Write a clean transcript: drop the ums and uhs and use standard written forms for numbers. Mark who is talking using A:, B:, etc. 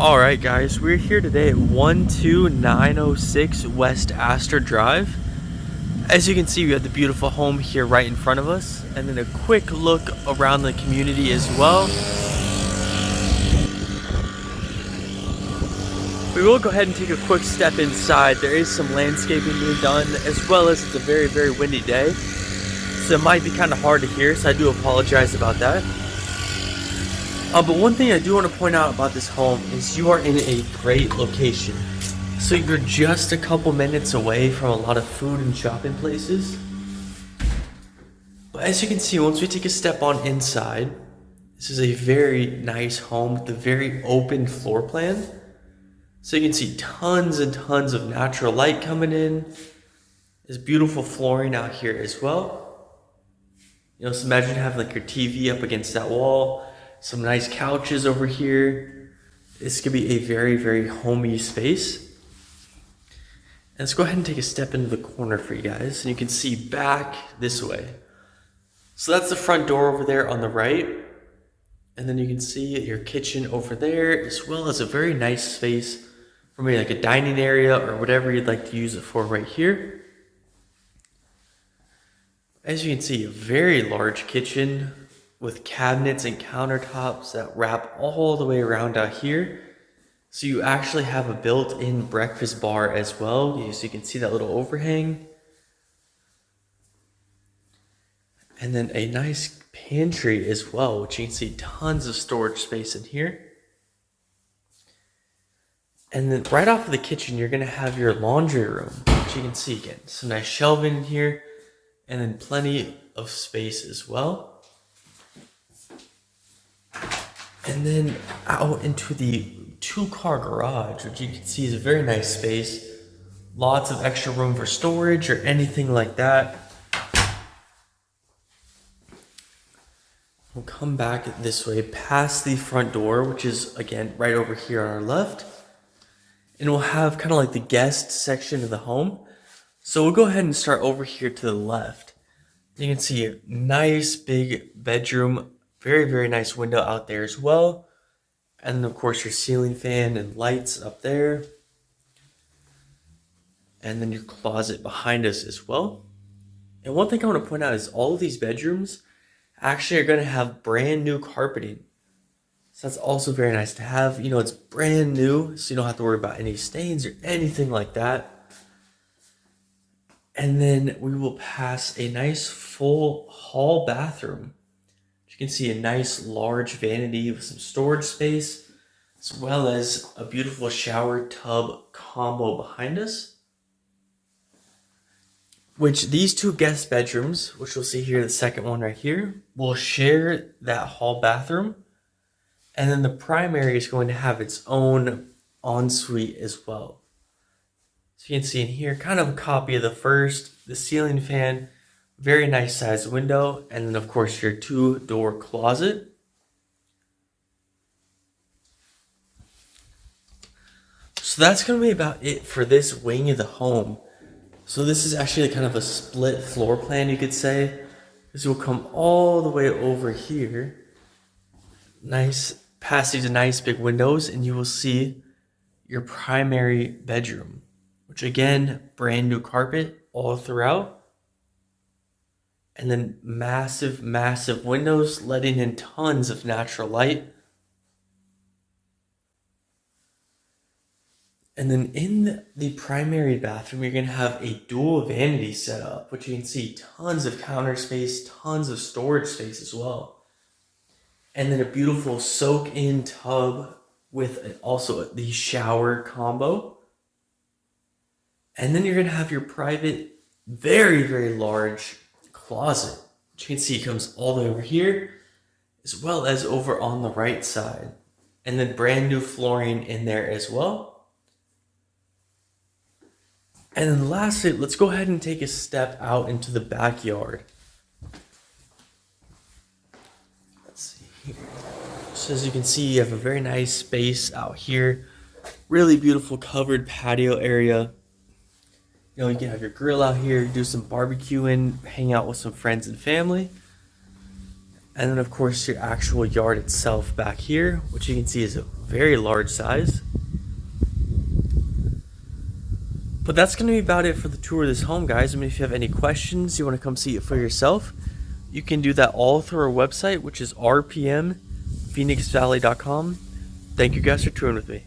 A: Alright guys, we're here today at 12906 West Aster Drive. As you can see, we have the beautiful home here right in front of us, and then a quick look around the community as well. We will go ahead and take a quick step inside. There is some landscaping being done, as well as it's a very windy day, so it might be kind of hard to hear, so I do apologize about that. But one thing I do want to point out about this home is you are in a great location. So you're just a couple minutes away from a lot of food and shopping places. But as you can see, once we take a step on inside, this is a very nice home with a very open floor plan. So you can see tons and tons of natural light coming in. There's beautiful flooring out here as well. So imagine having like your TV up against that wall. Some nice couches over here. This could be a very homey space. And let's go ahead and take a step into the corner for you guys. And you can see back this way. So that's the front door over there on the right. And then you can see your kitchen over there, as well as a very nice space for maybe like a dining area or whatever you'd like to use it for right here. As you can see, a very large kitchen with cabinets and countertops that wrap all the way around out here. So you actually have a built-in breakfast bar as well. So you can see that little overhang. And then a nice pantry as well, which you can see tons of storage space in here. And then right off of the kitchen, you're gonna have your laundry room, which you can see again. Some nice shelving in here, and then plenty of space as well. And then out into the two-car garage, which you can see is a very nice space. Lots of extra room for storage or anything like that. We'll come back this way past the front door, which is, again, right over here on our left. And we'll have kind of like the guest section of the home. So we'll go ahead and start over here to the left. You can see a nice big bedroom. Very nice window out there as well. And then of course your ceiling fan and lights up there. And then your closet behind us as well. And one thing I want to point out is all of these bedrooms actually are going to have brand new carpeting. So that's also very nice to have. It's brand new, so you don't have to worry about any stains or anything like that. And then we will pass a nice full hall bathroom. You can see a nice large vanity with some storage space, as well as a beautiful shower tub combo behind us. Which these two guest bedrooms, which we'll see here, the second one right here, will share that hall bathroom. And then the primary is going to have its own ensuite as well. So you can see in here, kind of a copy of the first, the ceiling fan, very nice sized window, and then of course your two-door closet. So that's going to be about it for this wing of the home. So this is actually kind of a split floor plan, you could say. This will come all the way over here. Nice, past these nice big windows, and you will see your primary bedroom, which again, brand new carpet all throughout. And then massive windows letting in tons of natural light. And then in the primary bathroom, you're going to have a dual vanity set up, which you can see tons of counter space, tons of storage space as well. And then a beautiful soak-in tub with also the shower combo. And then you're going to have your private, very large closet, which you can see comes all the way over here, as well as over on the right side. And then brand new flooring in there as well. And then lastly, let's go ahead and take a step out into the backyard. Let's see here. So as you can see, you have a very nice space out here. Really beautiful covered patio area. You can have your grill out here, do some barbecuing, hang out with some friends and family. And then of course your actual yard itself back here, which you can see is a very large size. But that's going to be about it for the tour of this home, guys. I mean, if you have any questions, you want to come see it for yourself, you can do that all through our website, which is rpmphoenixvalley.com. Thank you guys for touring with me.